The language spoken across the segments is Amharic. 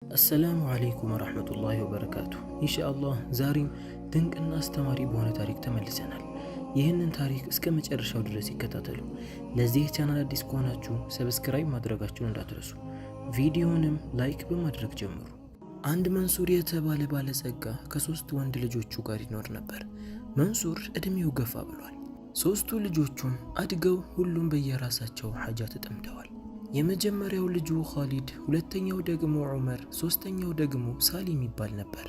السلام عليكم ورحمة الله وبركاته إن شاء الله زاريم دنك الناس تماري بوانا تاريك تملسنال ይህንን ታሪክ እስከ መጨረሻው ድረስ ይከታተሉ። ለዚህ ቻናል አዲስ ከሆናችሁ ሰብስክራይብ ማድረጋችሁን እንዳትረሱ፣ ቪዲዮንም ላይክ በማድረግ ጀምሩ። አንድ መንሱር የተባለ ባለጸጋ ከሶስት ወንድ ልጆቹ ጋር ይኖር ነበር። መንሱር እድሜው ገፋ ብሏል። ሶስቱ ልጆቹም አድገው ሁሉም በየራሳቸው ሐጃ ተጠምደዋል። የመጀመሪያው ልጁ ኻሊድ፣ ሁለተኛው ደግሞ ዑመር፣ ሶስተኛው ደግሞ ሳሊም ይባል ነበር።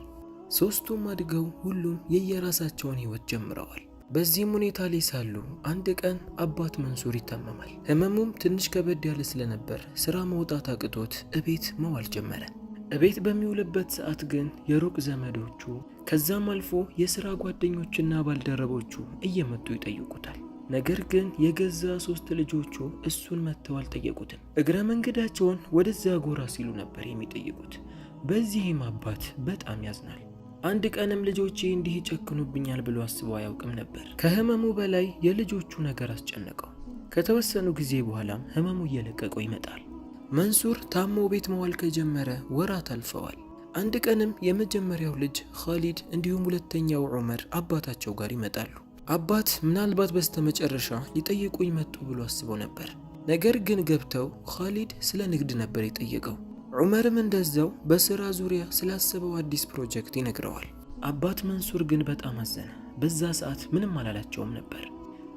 ሶስቱም አድገው ሁሉም የየራሳቸውን ህይወት ጀምረዋል። በዚህም ሁኔታ ላይ ሳሉ አንድ ቀን አባት መንሱር ይታመማል። ህመሙም ትንሽ ከበድ ያለ ስለነበር ስራ መውጣት አቅቶት እቤት መዋል ጀመረ። እቤት በሚውልበት ሰዓት ግን የሩቅ ዘመዶቹ ከዛም አልፎ የስራ ጓደኞችና ባልደረቦቹ እየመጡ ይጠይቁታል። ነገር ግን የገዛ ሶስት ልጆቹ እሱን መተው አልጠየቁትም። እግረ መንገዳቸውን ወደዛ ጎራ ሲሉ ነበር የሚጠይቁት። በዚህም አባት በጣም ያዝናል። አንድ ቀንም ልጆቼ እንዲህ ይጨክኑብኛል ብሎ አስቦ አያውቅም ነበር። ከህመሙ በላይ የልጆቹ ነገር አስጨነቀው። ከተወሰኑ ጊዜ በኋላም ህመሙ እየለቀቀው ይመጣል። መንሱር ታሞ ቤት መዋል ከጀመረ ወራት አልፈዋል። አንድ ቀንም የመጀመሪያው ልጅ ኻሊድ እንዲሁም ሁለተኛው ዑመር አባታቸው ጋር ይመጣሉ። አባት ምናልባት በስተመጨረሻ ሊጠይቁኝ መጡ ብሎ አስበው ነበር። ነገር ግን ገብተው ኻሊድ ስለ ንግድ ነበር የጠየቀው። ዑመርም እንደዛው በስራ ዙሪያ ስላሰበው አዲስ ፕሮጀክት ይነግረዋል። አባት መንሱር ግን በጣም አዘነ። በዛ ሰዓት ምንም አላላቸውም ነበር።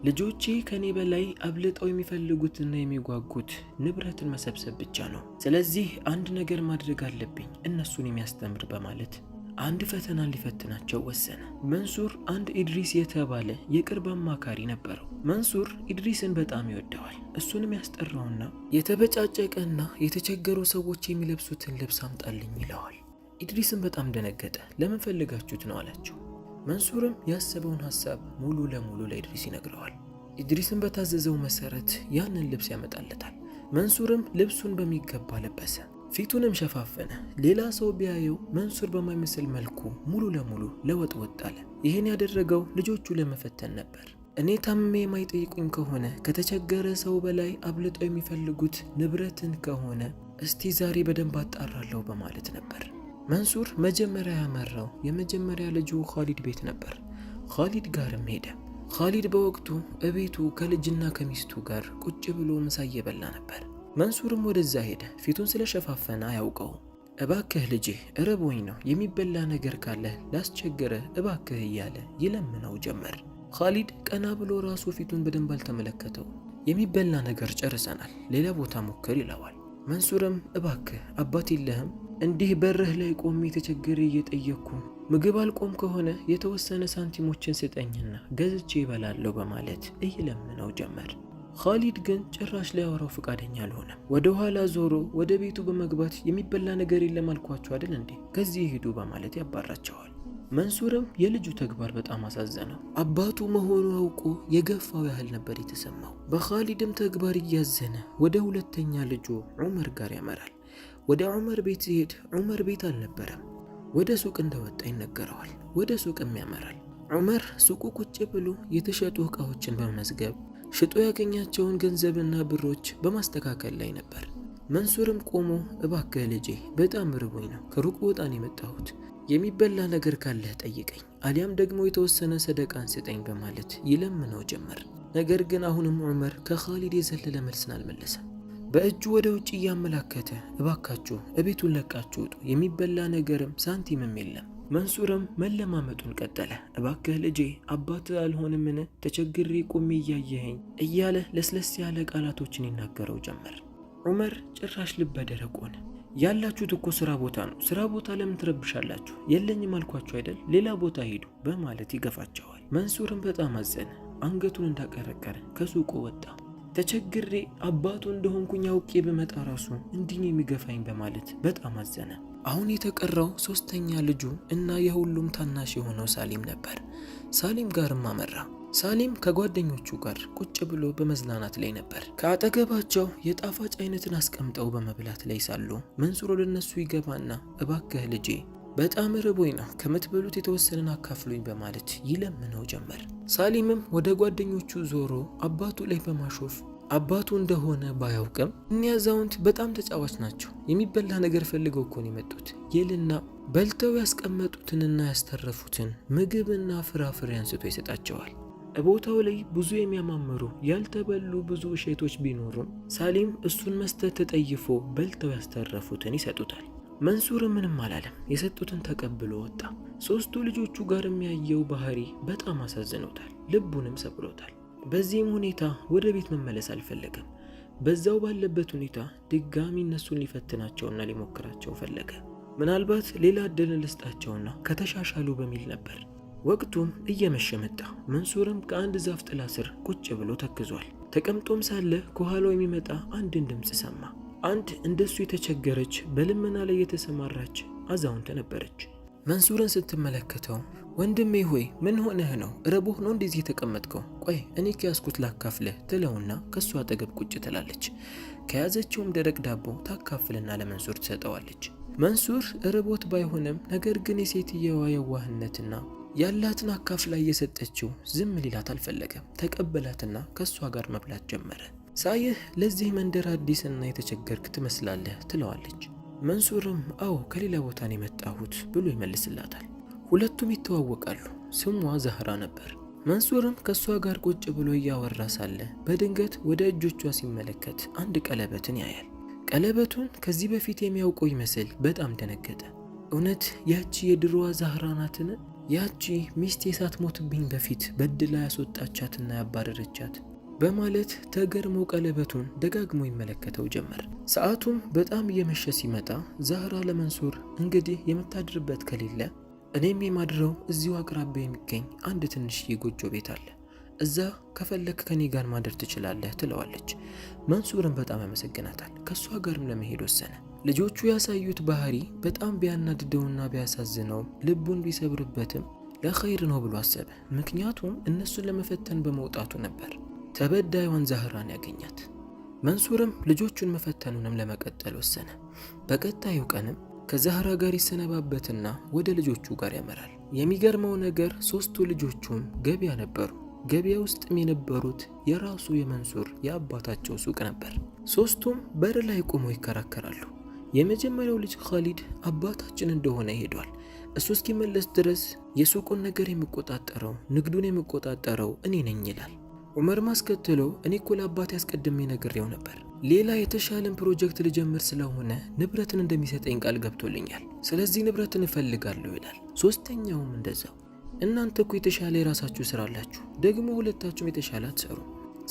ልጆቼ ከኔ በላይ አብልጠው የሚፈልጉትና የሚጓጉት ንብረትን መሰብሰብ ብቻ ነው። ስለዚህ አንድ ነገር ማድረግ አለብኝ እነሱን የሚያስተምር በማለት አንድ ፈተናን ሊፈትናቸው ወሰነ። መንሱር አንድ ኢድሪስ የተባለ የቅርብ አማካሪ ነበረው። መንሱር ኢድሪስን በጣም ይወደዋል። እሱንም ያስጠራውና የተበጫጨቀና የተቸገሩ ሰዎች የሚለብሱትን ልብስ አምጣልኝ ይለዋል። ኢድሪስን በጣም ደነገጠ። ለምን ፈልጋችሁት ነው አላቸው። መንሱርም ያሰበውን ሐሳብ ሙሉ ለሙሉ ለኢድሪስ ይነግረዋል። ኢድሪስን በታዘዘው መሰረት ያንን ልብስ ያመጣለታል። መንሱርም ልብሱን በሚገባ ለበሰ። ፊቱንም ሸፋፈነ። ሌላ ሰው ቢያየው መንሱር በማይመስል መልኩ ሙሉ ለሙሉ ለወጥ አለ። ይህን ያደረገው ልጆቹ ለመፈተን ነበር። እኔ ታምሜ የማይጠይቁኝ ከሆነ ከተቸገረ ሰው በላይ አብልጠው የሚፈልጉት ንብረትን ከሆነ እስቲ ዛሬ በደንብ አጣራለሁ በማለት ነበር። መንሱር መጀመሪያ ያመራው የመጀመሪያ ልጁ ኻሊድ ቤት ነበር። ኻሊድ ጋርም ሄደ። ኻሊድ በወቅቱ እቤቱ ከልጅና ከሚስቱ ጋር ቁጭ ብሎ ምሳ እየበላ ነበር። መንሱርም ወደዛ ሄደ። ፊቱን ስለሸፋፈነ አያውቀውም። እባክህ ልጄ እረቦኝ ነው፣ የሚበላ ነገር ካለ ላስቸገረ እባክህ እያለ ይለምነው ጀመር። ኻሊድ ቀና ብሎ ራሱ ፊቱን በደንብ አልተመለከተው። የሚበላ ነገር ጨርሰናል፣ ሌላ ቦታ ሞክር ይለዋል። መንሱርም እባክህ አባት የለህም? እንዲህ በርህ ላይ ቆሜ ተቸግሬ እየጠየቅኩ ምግብ አልቆም ከሆነ የተወሰነ ሳንቲሞችን ስጠኝና ገዝቼ ይበላለሁ በማለት እየለምነው ጀመር። ኻሊድ ግን ጭራሽ ሊያወራው ፈቃደኛ አልሆነም። ወደ ኋላ ዞሮ ወደ ቤቱ በመግባት የሚበላ ነገር የለም አልኳችሁ አይደል እንዴ፣ ከዚህ ሂዱ በማለት ያባራቸዋል። መንሱርም የልጁ ተግባር በጣም አሳዘነው። አባቱ መሆኑ አውቆ የገፋው ያህል ነበር የተሰማው። በኻሊድም ተግባር እያዘነ ወደ ሁለተኛ ልጁ ዑመር ጋር ያመራል። ወደ ዑመር ቤት ሲሄድ ዑመር ቤት አልነበረም። ወደ ሱቅ እንደወጣ ይነገረዋል። ወደ ሱቅም ያመራል። ዑመር ሱቁ ቁጭ ብሎ የተሸጡ ዕቃዎችን በመመዝገብ ሽጦ ያገኛቸውን ገንዘብና ብሮች በማስተካከል ላይ ነበር። መንሱርም ቆሞ እባክህ ልጄ በጣም ርቦኝ ነው፣ ከሩቅ ቦታን የመጣሁት፣ የሚበላ ነገር ካለህ ጠይቀኝ፣ አሊያም ደግሞ የተወሰነ ሰደቃን ስጠኝ በማለት ይለምነው ጀመር። ነገር ግን አሁንም ዑመር ከኻሊድ የዘለለ መልስን አልመለሰም። በእጁ ወደ ውጭ እያመላከተ እባካችሁ እቤቱን ለቃችሁ ውጡ፣ የሚበላ ነገርም ሳንቲምም የለም። መንሱርም መለማመጡን ቀጠለ። እባክህ ልጄ አባትህ አልሆንምን? ተቸግሬ ቆሜ እያየኸኝ እያለ ለስለስ ያለ ቃላቶችን ይናገረው ጀመር። ዑመር ጭራሽ ልበ ደረቅ ሆነ። ያላችሁት እኮ ስራ ቦታ ነው፣ ስራ ቦታ ለምን ትረብሻላችሁ? የለኝም አልኳችሁ አይደል? ሌላ ቦታ ሂዱ በማለት ይገፋቸዋል። መንሱርም በጣም አዘነ። አንገቱን እንዳቀረቀረ ከሱቁ ወጣ። ተቸግሬ አባቱ እንደሆንኩኝ አውቄ በመጣ ራሱ እንዲህ የሚገፋኝ በማለት በጣም አዘነ። አሁን የተቀረው ሶስተኛ ልጁ እና የሁሉም ታናሽ የሆነው ሳሊም ነበር። ሳሊም ጋርም አመራ። ሳሊም ከጓደኞቹ ጋር ቁጭ ብሎ በመዝናናት ላይ ነበር። ከአጠገባቸው የጣፋጭ አይነትን አስቀምጠው በመብላት ላይ ሳሉ መንሱር ወደ እነሱ ይገባና እባክህ ልጄ በጣም ርቦኝ ነው፣ ከምትበሉት የተወሰነን አካፍሉኝ በማለት ይለምነው ጀመር። ሳሊምም ወደ ጓደኞቹ ዞሮ አባቱ ላይ በማሾፍ አባቱ እንደሆነ ባያውቅም እኒያ አዛውንት በጣም ተጫዋች ናቸው፣ የሚበላ ነገር ፈልገው እኮ ነው የመጡት ይልና በልተው ያስቀመጡትንና ያስተረፉትን ምግብና ፍራፍሬ አንስቶ ይሰጣቸዋል። ቦታው ላይ ብዙ የሚያማምሩ ያልተበሉ ብዙ እሸቶች ቢኖሩም ሳሊም እሱን መስጠት ተጠይፎ በልተው ያስተረፉትን ይሰጡታል። መንሱር ምንም አላለም፣ የሰጡትን ተቀብሎ ወጣ። ሶስቱ ልጆቹ ጋር የሚያየው ባህሪ በጣም አሳዝኖታል፣ ልቡንም ሰብሮታል። በዚህም ሁኔታ ወደ ቤት መመለስ አልፈለገም። በዛው ባለበት ሁኔታ ድጋሚ እነሱን ሊፈትናቸውና ሊሞክራቸው ፈለገ። ምናልባት ሌላ እድል ልስጣቸውና ከተሻሻሉ በሚል ነበር። ወቅቱም እየመሸ መጣ። መንሱርም ከአንድ ዛፍ ጥላ ስር ቁጭ ብሎ ተክዟል። ተቀምጦም ሳለ ከኋላው የሚመጣ አንድን ድምፅ ሰማ። አንድ እንደሱ የተቸገረች በልመና ላይ የተሰማራች አዛውንት ነበረች። መንሱርን ስትመለከተው ወንድሜ ሆይ ምን ሆነህ ነው? ረቦህ ነው እንደዚህ የተቀመጥከው? ቆይ እኔ ከያዝኩት ላካፍልህ ትለውና ከሱ አጠገብ ቁጭ ትላለች። ከያዘችውም ደረቅ ዳቦ ታካፍልና ለመንሱር ትሰጠዋለች። መንሱር ርቦት ባይሆንም ነገር ግን የሴትየዋ የዋህነትና ያላትን አካፍላ እየሰጠችው ዝም ሊላት አልፈለገም። ተቀበላትና ከሷ ጋር መብላት ጀመረ። ሳይህ ለዚህ መንደር አዲስና የተቸገርክ ትመስላለህ ትለዋለች። መንሱርም አዎ ከሌላ ቦታ ነው የመጣሁት ብሎ ይመልስላታል። ሁለቱም ይተዋወቃሉ። ስሟ ዛህራ ነበር። መንሱርም ከሷ ጋር ቁጭ ብሎ እያወራ ሳለ በድንገት ወደ እጆቿ ሲመለከት አንድ ቀለበትን ያያል። ቀለበቱን ከዚህ በፊት የሚያውቀው ይመስል በጣም ደነገጠ። እውነት ያቺ የድሮዋ ዛህራ ናትን? ያቺ ሚስቴ ሳትሞትብኝ በፊት በድላ ያስወጣቻትና ያባረረቻት በማለት ተገርሞ ቀለበቱን ደጋግሞ ይመለከተው ጀመር። ሰዓቱም በጣም እየመሸ ሲመጣ ዛህራ ለመንሱር እንግዲህ የምታድርበት ከሌለ እኔም የማድረው እዚሁ አቅራቢያ የሚገኝ አንድ ትንሽዬ ጎጆ ቤት አለ፣ እዛ ከፈለክ ከኔ ጋር ማደር ትችላለህ ትለዋለች። መንሱርም በጣም ያመሰግናታል። ከሷ ጋርም ለመሄድ ወሰነ። ልጆቹ ያሳዩት ባህሪ በጣም ቢያናድደውና ቢያሳዝነውም ልቡን ቢሰብርበትም ለኸይር ነው ብሎ አሰበ። ምክንያቱም እነሱን ለመፈተን በመውጣቱ ነበር ተበዳይዋን ዛህራን ያገኛት። መንሱርም ልጆቹን መፈተኑንም ለመቀጠል ወሰነ። በቀጣዩ ቀንም ከዛህራ ጋር ይሰነባበትና ወደ ልጆቹ ጋር ያመራል። የሚገርመው ነገር ሶስቱ ልጆቹም ገበያ ነበሩ። ገበያ ውስጥም የነበሩት የራሱ የመንሱር የአባታቸው ሱቅ ነበር። ሶስቱም በር ላይ ቆመው ይከራከራሉ። የመጀመሪያው ልጅ ኻሊድ አባታችን እንደሆነ ሄዷል፣ እሱ እስኪመለስ ድረስ የሱቁን ነገር የሚቆጣጠረው ንግዱን የሚቆጣጠረው እኔ ነኝ ይላል። ዑመር ማስከትሎ እኔ እኮ ለአባቴ አስቀድሜ ነግሬው ነበር፣ ሌላ የተሻለን ፕሮጀክት ልጀምር ስለሆነ ንብረትን እንደሚሰጠኝ ቃል ገብቶልኛል፣ ስለዚህ ንብረትን እፈልጋለሁ ይላል። ሶስተኛውም እንደዛው እናንተ እኮ የተሻለ የራሳችሁ ስራ አላችሁ፣ ደግሞ ሁለታችሁም የተሻለ አትሰሩ፣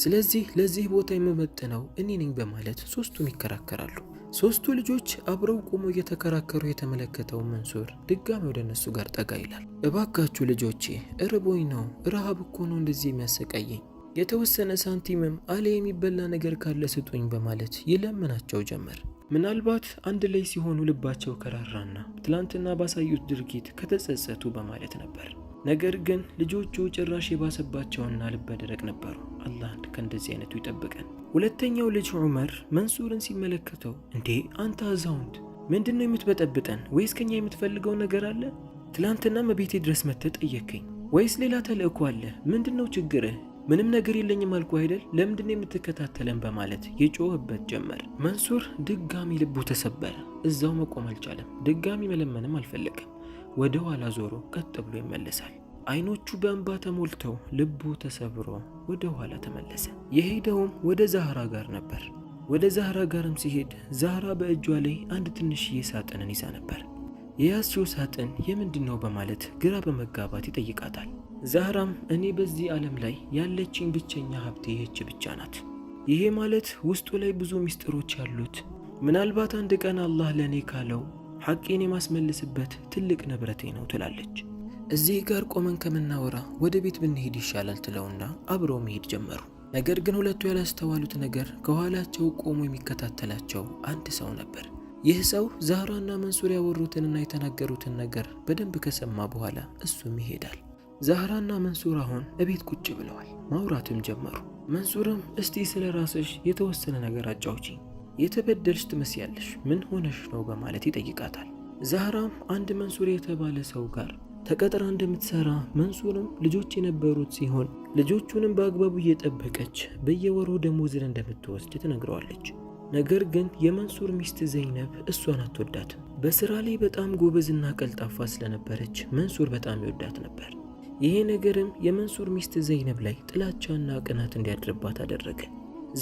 ስለዚህ ለዚህ ቦታ የምመጥነው እኔ ነኝ በማለት ሶስቱም ይከራከራሉ። ሶስቱ ልጆች አብረው ቆመው እየተከራከሩ የተመለከተው መንሱር ድጋሚ ወደ እነሱ ጋር ጠጋ ይላል። እባካችሁ ልጆቼ እርቦኝ ነው፣ ረሃብ እኮ ነው እንደዚህ የሚያሰቃየኝ፣ የተወሰነ ሳንቲምም አለ የሚበላ ነገር ካለ ስጡኝ በማለት ይለምናቸው ጀመር። ምናልባት አንድ ላይ ሲሆኑ ልባቸው ከራራና ትላንትና ባሳዩት ድርጊት ከተጸጸቱ በማለት ነበር። ነገር ግን ልጆቹ ጭራሽ የባሰባቸውና ልበ ደረቅ ነበሩ። አላህ ከእንደዚህ አይነቱ ይጠብቀን። ሁለተኛው ልጅ ዑመር መንሱርን ሲመለከተው እንዴ አንተ አዛውንት ምንድነው የምትበጠብጠን? ወይስ ከኛ የምትፈልገው ነገር አለ? ትላንትና መቤቴ ድረስ መጥተህ ጠየከኝ፣ ወይስ ሌላ ተልእኮ አለ? ምንድነው ችግርህ? ምንም ነገር የለኝም አልኩ አይደል? ለምንድነው የምትከታተለን? በማለት የጮህበት ጀመር። መንሱር ድጋሚ ልቡ ተሰበረ። እዛው መቆም አልቻለም። ድጋሚ መለመንም አልፈለገም። ወደ ኋላ ዞሮ ቀጥ ብሎ ይመለሳል። አይኖቹ በእንባ ተሞልተው ልቡ ተሰብሮ ወደ ኋላ ተመለሰ። የሄደውም ወደ ዛህራ ጋር ነበር። ወደ ዛህራ ጋርም ሲሄድ ዛህራ በእጇ ላይ አንድ ትንሽዬ ሳጥንን ይዛ ነበር። የያዝሽው ሳጥን የምንድነው? በማለት ግራ በመጋባት ይጠይቃታል። ዛህራም እኔ በዚህ ዓለም ላይ ያለችኝ ብቸኛ ሀብቴ ይህች ብቻ ናት። ይሄ ማለት ውስጡ ላይ ብዙ ሚስጥሮች ያሉት፣ ምናልባት አንድ ቀን አላህ ለእኔ ካለው ሐቄን የማስመልስበት ትልቅ ንብረቴ ነው ትላለች። እዚህ ጋር ቆመን ከምናወራ ወደ ቤት ብንሄድ ይሻላል ትለውና አብረው መሄድ ጀመሩ። ነገር ግን ሁለቱ ያላስተዋሉት ነገር ከኋላቸው ቆሞ የሚከታተላቸው አንድ ሰው ነበር። ይህ ሰው ዛህራና መንሱር ያወሩትንና የተናገሩትን ነገር በደንብ ከሰማ በኋላ እሱም ይሄዳል። ዛህራና መንሱር አሁን እቤት ቁጭ ብለዋል። ማውራትም ጀመሩ። መንሱርም እስቲ ስለ ራስሽ የተወሰነ ነገር አጫውቺኝ፣ የተበደልሽ ትመስያለሽ፣ ምን ሆነሽ ነው? በማለት ይጠይቃታል። ዛህራም አንድ መንሱር የተባለ ሰው ጋር ተቀጥራ እንደምትሰራ መንሱርም ልጆች የነበሩት ሲሆን ልጆቹንም በአግባቡ እየጠበቀች በየወሩ ደሞዝን እንደምትወስድ ትነግረዋለች። ነገር ግን የመንሱር ሚስት ዘይነብ እሷን አትወዳትም። በስራ ላይ በጣም ጎበዝና ቀልጣፋ ስለነበረች መንሱር በጣም ይወዳት ነበር። ይሄ ነገርም የመንሱር ሚስት ዘይነብ ላይ ጥላቻና ቅናት እንዲያድርባት አደረገ።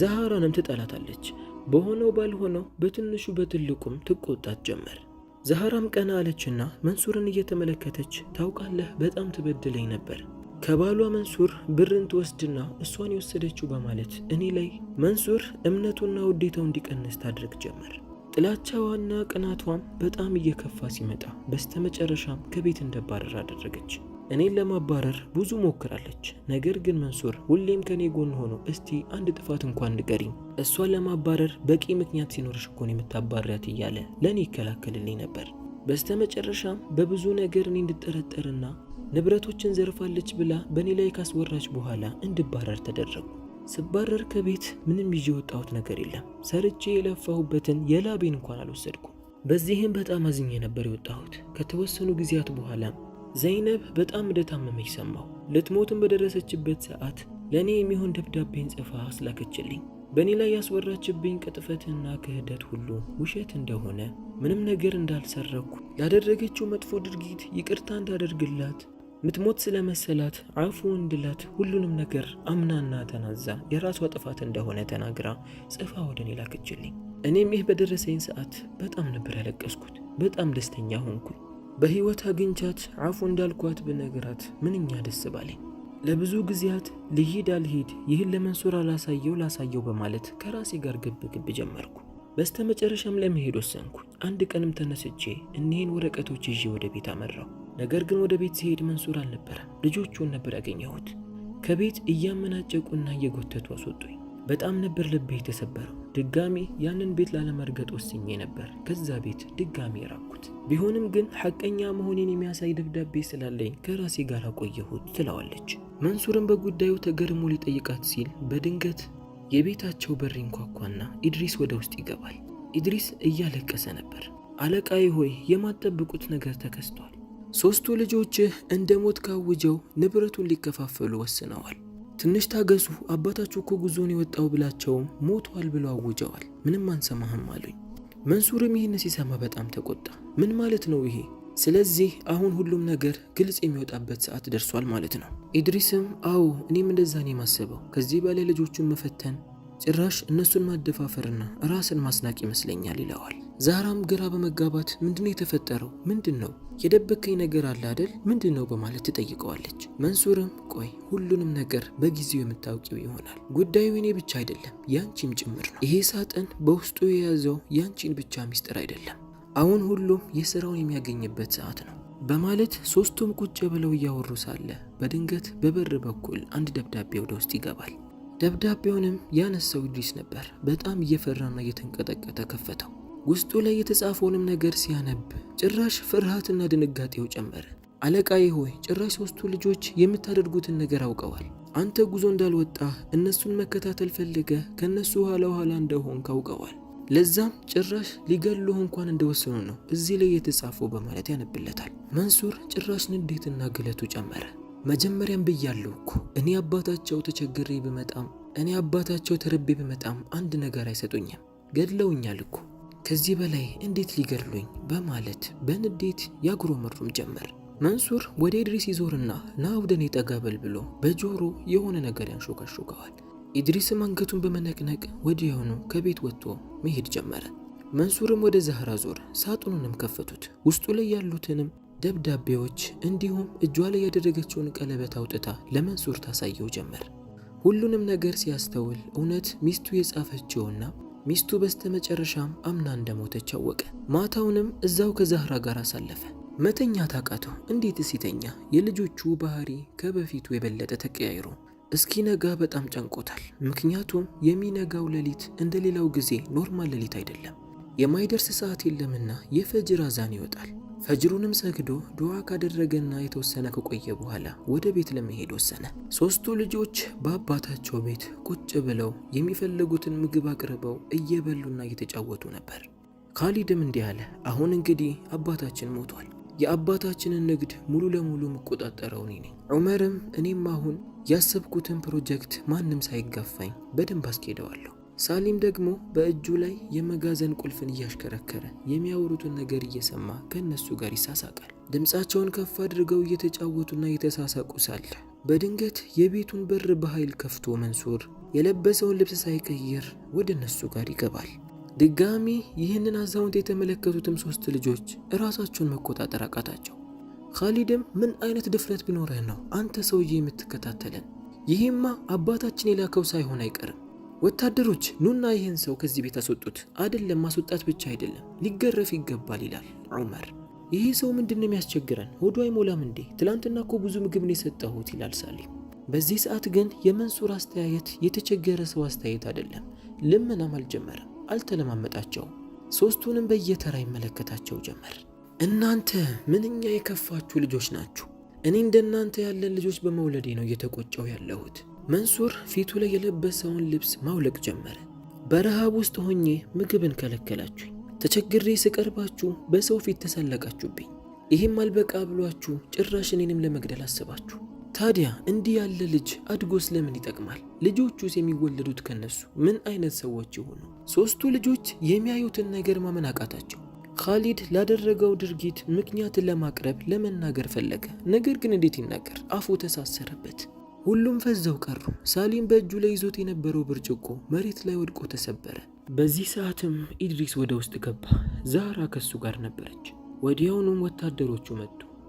ዛህራንም ትጠላታለች። በሆነው ባልሆነው በትንሹ በትልቁም ትቆጣት ጀመር። ዛህራም ቀና አለችና መንሱርን እየተመለከተች ታውቃለህ፣ በጣም ትበድለኝ ነበር። ከባሏ መንሱር ብርን ትወስድና እሷን የወሰደችው በማለት እኔ ላይ መንሱር እምነቱና ውዴታው እንዲቀንስ ታድርግ ጀመር። ጥላቻዋና ቅናቷም በጣም እየከፋ ሲመጣ በስተመጨረሻም ከቤት እንደባረር አደረገች። እኔን ለማባረር ብዙ ሞክራለች። ነገር ግን መንሱር ሁሌም ከኔ ጎን ሆኖ እስቲ አንድ ጥፋት እንኳን ንገሪኝ፣ እሷን ለማባረር በቂ ምክንያት ሲኖርሽ እኮ ነው የምታባሪያት እያለ ለእኔ ይከላከልልኝ ነበር። በስተመጨረሻም በብዙ ነገር እኔ እንድጠረጠርና ንብረቶችን ዘርፋለች ብላ በእኔ ላይ ካስወራች በኋላ እንድባረር ተደረጉ። ስባረር ከቤት ምንም ይዤ የወጣሁት ነገር የለም። ሰርቼ የለፋሁበትን የላቤን እንኳን አልወሰድኩም። በዚህም በጣም አዝኜ ነበር የወጣሁት። ከተወሰኑ ጊዜያት በኋላ ዘይነብ በጣም እንደታመመች ሰማሁ። ልትሞትም በደረሰችበት ሰዓት ለእኔ የሚሆን ደብዳቤን ጽፋ አስላከችልኝ። በእኔ ላይ ያስወራችብኝ ቅጥፈትና ክህደት ሁሉ ውሸት እንደሆነ፣ ምንም ነገር እንዳልሰረኩ፣ ላደረገችው መጥፎ ድርጊት ይቅርታ እንዳደርግላት፣ ምትሞት ስለመሰላት አፉ እንድላት ሁሉንም ነገር አምናና ተናዛ የራሷ ጥፋት እንደሆነ ተናግራ ጽፋ ወደ እኔ ላከችልኝ። እኔም ይህ በደረሰኝ ሰዓት በጣም ነበር ያለቀስኩት። በጣም ደስተኛ ሆንኩኝ። በህይወት አግኝቻት አፉ እንዳልኳት ብነግራት ምንኛ ደስ ባለኝ። ለብዙ ጊዜያት ልሂድ አልሂድ፣ ይህን ለመንሱር ላሳየው በማለት ከራሴ ጋር ግብ ጀመርኩ። በስተመጨረሻም ለመሄድ ወሰንኩ። አንድ ቀንም ተነስቼ እኒህን ወረቀቶች ይዤ ወደ ቤት አመራው። ነገር ግን ወደ ቤት ሲሄድ መንሱር አልነበረም። ልጆቹን ነበር ያገኘሁት። ከቤት እያመናጨቁና እየጎተቱ አስወጡኝ። በጣም ነበር ልቤ የተሰበረው። ድጋሚ ያንን ቤት ላለመርገጥ ወስኜ ነበር ከዛ ቤት ድጋሚ የራኩት። ቢሆንም ግን ሐቀኛ መሆኔን የሚያሳይ ደብዳቤ ስላለኝ ከራሴ ጋር አቆየሁት ትለዋለች። መንሱርም በጉዳዩ ተገርሞ ሊጠይቃት ሲል በድንገት የቤታቸው በር ይንኳኳና ኢድሪስ ወደ ውስጥ ይገባል። ኢድሪስ እያለቀሰ ነበር። አለቃዬ ሆይ የማትጠብቁት ነገር ተከስቷል። 3ቱ ልጆችህ እንደ ሞት ካውጀው ንብረቱን ሊከፋፈሉ ወስነዋል። ትንሽ ታገሱ፣ አባታችሁ እኮ ጉዞን የወጣው ብላቸውም ሞቷል ብለው አውጀዋል። ምንም አንሰማህም አሉኝ። መንሱርም ይህን ሲሰማ በጣም ተቆጣ። ምን ማለት ነው ይሄ? ስለዚህ አሁን ሁሉም ነገር ግልጽ የሚወጣበት ሰዓት ደርሷል ማለት ነው። ኢድሪስም አዎ እኔም እንደዛ ነው የማስበው። ከዚህ በላይ ልጆቹን መፈተን፣ ጭራሽ እነሱን ማደፋፈርና ራስን ማስናቅ ይመስለኛል ይለዋል። ዛራም ግራ በመጋባት ምንድነው የተፈጠረው? ምንድነው የደበከኝ ነገር አለ አይደል? ምንድነው በማለት ትጠይቀዋለች። መንሱርም ቆይ ሁሉንም ነገር በጊዜው የምታውቂው ይሆናል። ጉዳዩ እኔ ብቻ አይደለም ያንቺም ጭምር ነው። ይሄ ሳጥን በውስጡ የያዘው ያንቺን ብቻ ሚስጥር አይደለም። አሁን ሁሉም የሥራውን የሚያገኝበት ሰዓት ነው በማለት 3ቱም ቁጭ ብለው እያወሩ ሳለ በድንገት በበር በኩል አንድ ደብዳቤ ወደ ውስጥ ይገባል። ደብዳቤውንም ያነሳው ኢድሪስ ነበር። በጣም እየፈራና እየተንቀጠቀጠ ከፈተው። ውስጡ ላይ የተጻፈውንም ነገር ሲያነብ ጭራሽ ፍርሃትና ድንጋጤው ጨመረ። አለቃዬ ሆይ ጭራሽ 3ቱ ልጆች የምታደርጉትን ነገር አውቀዋል። አንተ ጉዞ እንዳልወጣ እነሱን መከታተል ፈልገ ከነሱ ኋላ እንደሆን ካውቀዋል። ለዛም ጭራሽ ሊገሉህ እንኳን እንደወሰኑ ነው እዚህ ላይ የተጻፈው በማለት ያነብለታል። መንሱር ጭራሽ ንዴትና ግለቱ ጨመረ። መጀመሪያም ብያለሁ እኮ እኔ አባታቸው ተቸግሬ ብመጣም ተርቤ ብመጣም አንድ ነገር አይሰጡኝም፣ ገድለውኛል እኮ ከዚህ በላይ እንዴት ሊገድሉኝ በማለት በንዴት ያጉረመርም ጀመር። መንሱር ወደ ኢድሪስ ይዞርና ና ወደ እኔ ጠጋ በል ብሎ በጆሮ የሆነ ነገር ያንሾካሾከዋል። ኢድሪስም አንገቱን በመነቅነቅ ወዲያውኑ ከቤት ወጥቶ መሄድ ጀመረ። መንሱርም ወደ ዛህራ ዞር። ሳጥኑንም ከፈቱት። ውስጡ ላይ ያሉትንም ደብዳቤዎች እንዲሁም እጇ ላይ ያደረገችውን ቀለበት አውጥታ ለመንሱር ታሳየው ጀመር። ሁሉንም ነገር ሲያስተውል እውነት ሚስቱ የጻፈችውና ሚስቱ በስተመጨረሻም አምና እንደሞተች አወቀ። ማታውንም እዛው ከዛህራ ጋር አሳለፈ። መተኛት አቃተው። እንዴትስ ይተኛ? የልጆቹ ባህሪ ከበፊቱ የበለጠ ተቀያይሮ እስኪነጋ በጣም ጨንቆታል። ምክንያቱም የሚነጋው ሌሊት እንደሌላው ጊዜ ኖርማል ሌሊት አይደለም። የማይደርስ ሰዓት የለምና የፈጅር አዛን ይወጣል። ፈጅሩንም ሰግዶ ዱዓ ካደረገና የተወሰነ ከቆየ በኋላ ወደ ቤት ለመሄድ ወሰነ። 3ቱ ልጆች በአባታቸው ቤት ቁጭ ብለው የሚፈልጉትን ምግብ አቅርበው እየበሉና እየተጫወቱ ነበር። ካሊድም እንዲህ አለ፣ አሁን እንግዲህ አባታችን ሞቷል። የአባታችንን ንግድ ሙሉ ለሙሉ የምቆጣጠረው እኔ ነኝ። ዑመርም እኔም አሁን ያሰብኩትን ፕሮጀክት ማንም ሳይጋፋኝ በደንብ አስኬደዋለሁ። ሳሊም ደግሞ በእጁ ላይ የመጋዘን ቁልፍን እያሽከረከረ የሚያወሩትን ነገር እየሰማ ከእነሱ ጋር ይሳሳቃል። ድምፃቸውን ከፍ አድርገው እየተጫወቱና እየተሳሳቁ ሳለ በድንገት የቤቱን በር በኃይል ከፍቶ መንሱር የለበሰውን ልብስ ሳይቀይር ወደ እነሱ ጋር ይገባል። ድጋሚ ይህንን አዛውንት የተመለከቱትም 3 ልጆች እራሳቸውን መቆጣጠር አቃታቸው። ኻሊድም ምን አይነት ድፍረት ቢኖርህ ነው አንተ ሰውዬ የምትከታተለን? ይህማ አባታችን የላከው ሳይሆን አይቀርም። ወታደሮች ኑና ይህን ሰው ከዚህ ቤት አስወጡት። አይደለም ማስወጣት ብቻ አይደለም ሊገረፍ ይገባል ይላል ዑመር። ይህ ሰው ምንድነው የሚያስቸግረን? ሆዱ አይሞላም እንዴ? ትላንትና እኮ ብዙ ምግብ ነው የሰጠሁት ይላል ሳሊም። በዚህ ሰዓት ግን የመንሱር አስተያየት የተቸገረ ሰው አስተያየት አይደለም። ልመናም አልጀመረም፣ አልተለማመጣቸውም። 3ቱንም በየተራ ይመለከታቸው ጀመር። እናንተ ምንኛ የከፋችሁ ልጆች ናችሁ። እኔ እንደናንተ ያለን ልጆች በመውለዴ ነው እየተቆጨው ያለሁት። መንሱር ፊቱ ላይ የለበሰውን ልብስ ማውለቅ ጀመረ። በረሃብ ውስጥ ሆኜ ምግብን ከለከላችሁኝ፣ ተቸግሬ ስቀርባችሁ በሰው ፊት ተሰለቃችሁብኝ። ይህም አልበቃ ብሏችሁ ጭራሽ እኔንም ለመግደል አስባችሁ። ታዲያ እንዲህ ያለ ልጅ አድጎስ ለምን ይጠቅማል? ልጆቹስ የሚወለዱት ከነሱ ምን አይነት ሰዎች ይሆኑ? 3ቱ ልጆች የሚያዩትን ነገር ማመን አቃታቸው። ኻሊድ ላደረገው ድርጊት ምክንያትን ለማቅረብ ለመናገር ፈለገ። ነገር ግን እንዴት ይናገር? አፉ ተሳሰረበት። ሁሉም ፈዘው ቀሩ። ሳሊም በእጁ ላይ ይዞት የነበረው ብርጭቆ መሬት ላይ ወድቆ ተሰበረ። በዚህ ሰዓትም ኢድሪስ ወደ ውስጥ ገባ። ዛህራ ከሱ ጋር ነበረች። ወዲያውኑም ወታደሮቹ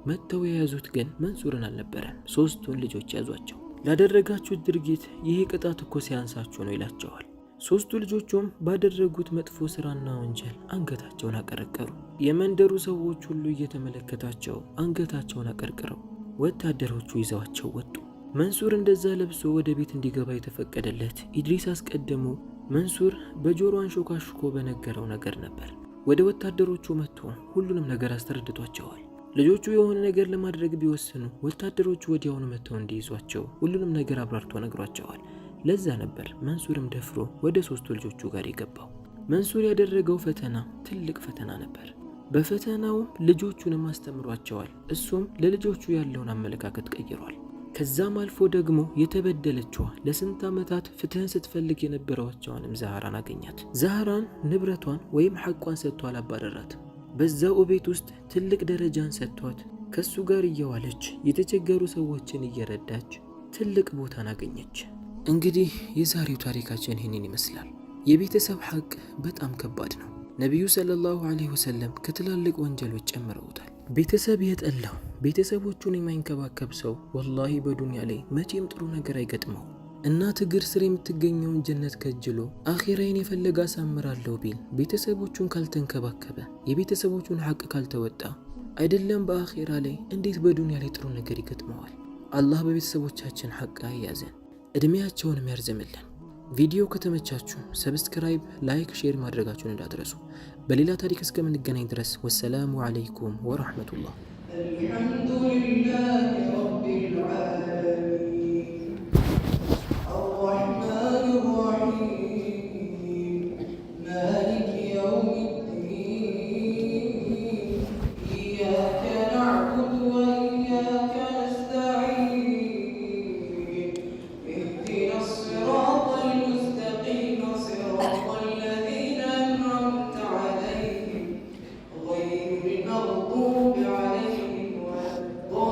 መጥተው የያዙት ግን መንሱርን አልነበረም። 3ቱን ልጆች ያዟቸው። ላደረጋችሁት ድርጊት ይህ ቅጣት እኮ ሲያንሳችሁ ነው ይላቸዋል። 3ቱ ልጆቹም ባደረጉት መጥፎ ስራና ወንጀል አንገታቸውን አቀረቀሩ። የመንደሩ ሰዎች ሁሉ እየተመለከታቸው አንገታቸውን አቀርቅረው ወታደሮቹ ይዘዋቸው ወጡ። መንሱር እንደዛ ለብሶ ወደ ቤት እንዲገባ የተፈቀደለት ኢድሪስ አስቀድሞ መንሱር በጆሮ አንሾካሽኮ በነገረው ነገር ነበር። ወደ ወታደሮቹ መጥቶ ሁሉንም ነገር አስረድቷቸዋል። ልጆቹ የሆነ ነገር ለማድረግ ቢወስኑ ወታደሮቹ ወዲያውኑ መጥተው እንዲይዟቸው ሁሉንም ነገር አብራርቶ ነግሯቸዋል። ለዛ ነበር መንሱርም ደፍሮ ወደ 3ቱ ልጆቹ ጋር የገባው። መንሱር ያደረገው ፈተና ትልቅ ፈተና ነበር። በፈተናውም ልጆቹንም አስተምሯቸዋል። እሱም ለልጆቹ ያለውን አመለካከት ቀይሯል። ከዛም አልፎ ደግሞ የተበደለችዋ ለስንት ዓመታት ፍትህን ስትፈልግ የነበረዋቸዋንም ዛህራን አገኛት። ዛህራን ንብረቷን ወይም ሐቋን ሰጥቶ አላባረራትም። በዛው ቤት ውስጥ ትልቅ ደረጃን ሰጥቷት ከሱ ጋር እየዋለች የተቸገሩ ሰዎችን እየረዳች ትልቅ ቦታን አገኘች። እንግዲህ የዛሬው ታሪካችን ይህንን ይመስላል። የቤተሰብ ሐቅ በጣም ከባድ ነው። ነቢዩ ሰለላሁ ዐለይሂ ወሰለም ከትላልቅ ወንጀሎች ጨምረውታል። ቤተሰብ የጠላው ቤተሰቦቹን የማይንከባከብ ሰው ወላሂ በዱንያ ላይ መቼም ጥሩ ነገር አይገጥመው። እናት እግር ስር የምትገኘውን ጀነት ከጅሎ አኺራዬን የፈለገ አሳምራለሁ ቢል ቤተሰቦቹን ካልተንከባከበ የቤተሰቦቹን ሐቅ ካልተወጣ አይደለም በአኺራ ላይ እንዴት በዱንያ ላይ ጥሩ ነገር ይገጥመዋል? አላህ በቤተሰቦቻችን ሐቅ ያያዘን፣ እድሜያቸውንም ያርዝምልን። ቪዲዮ ከተመቻችሁ ሰብስክራይብ፣ ላይክ፣ ሼር ማድረጋችሁን እንዳትረሱ። በሌላ ታሪክ እስከምንገናኝ ድረስ ወሰላሙ አለይኩም ወራህመቱላህ። አልሐምዱሊላህ ረቢል ዓለሚን አርረህማኒር ረሂም ማሊክ የውሚዲን ኢያከ ነዕቡዱ ወኢያከ ነስተዒን ኢህዲና الصراط المستقيم صراط الذين أنعمت عليهم غير المغضوب عليهم ولا الضالين.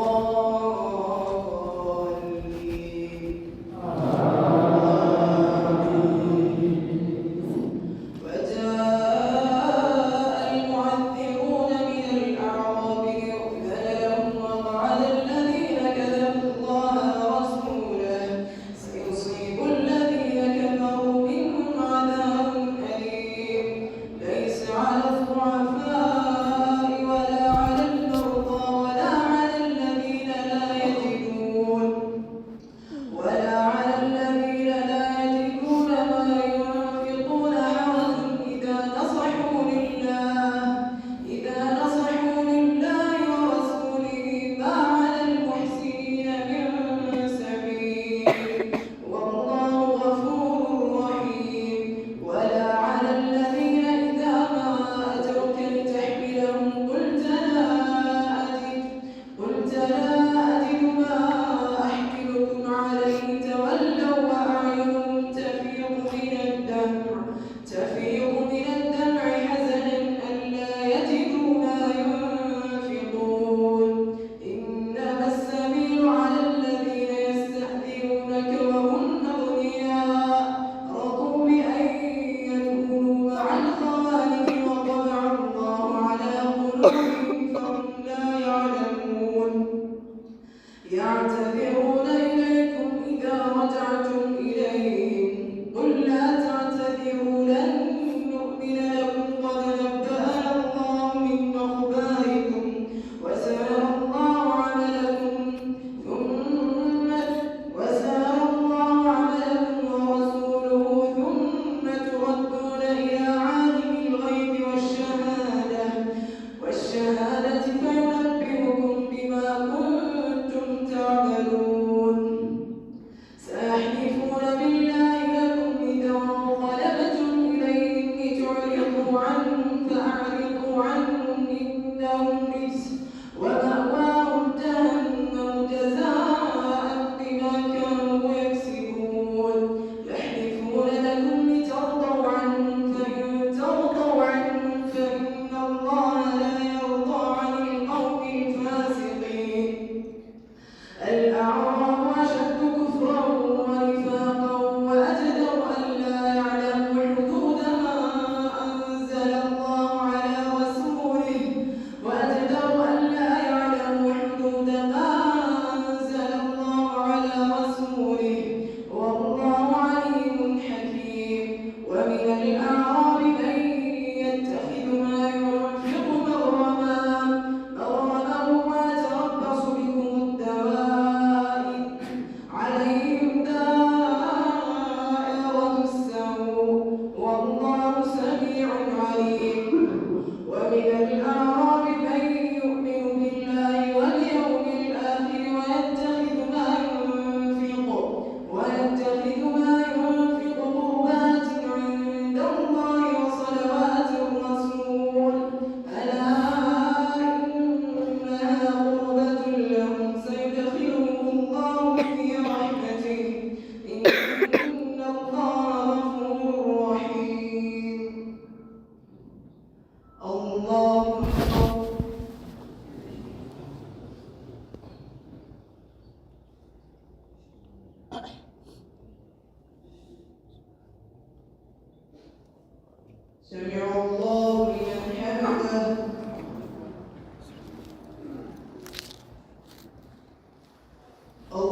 سمع الله لمن حمده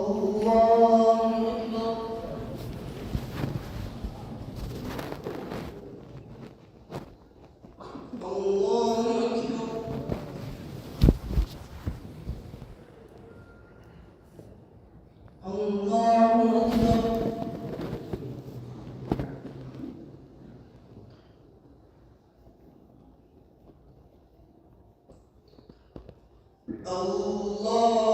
الله أكبر الله أكبر الله أكبر الله